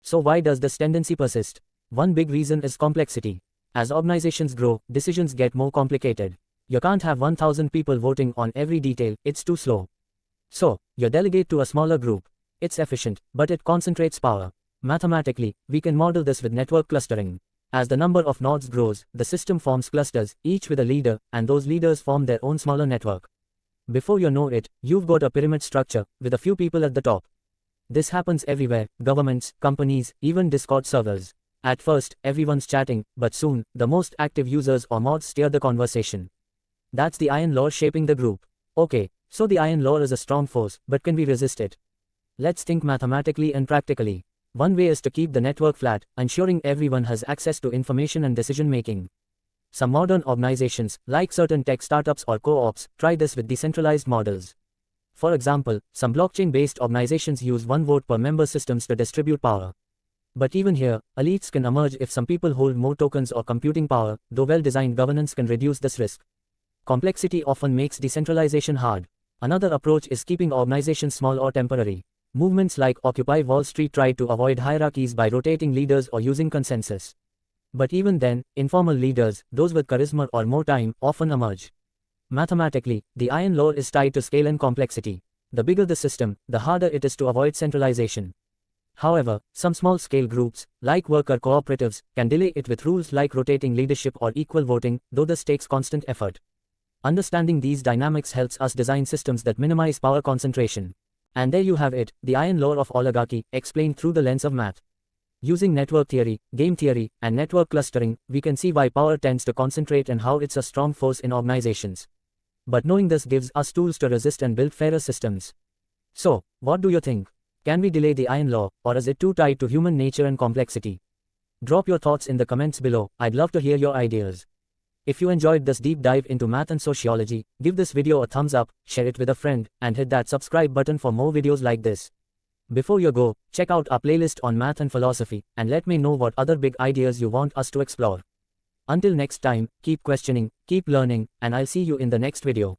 So why does this tendency persist? One big reason is complexity. As organizations grow, decisions get more complicated. You can't have 1,000 people voting on every detail, it's too slow. So, you delegate to a smaller group. It's efficient, but it concentrates power. Mathematically, we can model this with network clustering. As the number of nodes grows, the system forms clusters, each with a leader, and those leaders form their own smaller network. Before you know it, you've got a pyramid structure, with a few people at the top. This happens everywhere: governments, companies, even Discord servers. At first, everyone's chatting, but soon, the most active users or mods steer the conversation. That's the iron law shaping the group. Okay, so the iron law is a strong force, but can we resist it? Let's think mathematically and practically. One way is to keep the network flat, ensuring everyone has access to information and decision making. Some modern organizations, like certain tech startups or co-ops, try this with decentralized models. For example, some blockchain-based organizations use one vote per member systems to distribute power. But even here, elites can emerge if some people hold more tokens or computing power, though well-designed governance can reduce this risk. Complexity often makes decentralization hard. Another approach is keeping organizations small or temporary. Movements like Occupy Wall Street try to avoid hierarchies by rotating leaders or using consensus. But even then, informal leaders, those with charisma or more time, often emerge. Mathematically, the iron law is tied to scale and complexity. The bigger the system, the harder it is to avoid centralization. However, some small-scale groups, like worker cooperatives, can delay it with rules like rotating leadership or equal voting, though this takes constant effort. Understanding these dynamics helps us design systems that minimize power concentration. And there you have it, the iron law of oligarchy, explained through the lens of math. Using network theory, game theory, and network clustering, we can see why power tends to concentrate and how it's a strong force in organizations. But knowing this gives us tools to resist and build fairer systems. So, what do you think? Can we delay the iron law, or is it too tied to human nature and complexity? Drop your thoughts in the comments below, I'd love to hear your ideas. If you enjoyed this deep dive into math and sociology, give this video a thumbs up, share it with a friend, and hit that subscribe button for more videos like this. Before you go, check out our playlist on math and philosophy, and let me know what other big ideas you want us to explore. Until next time, keep questioning, keep learning, and I'll see you in the next video.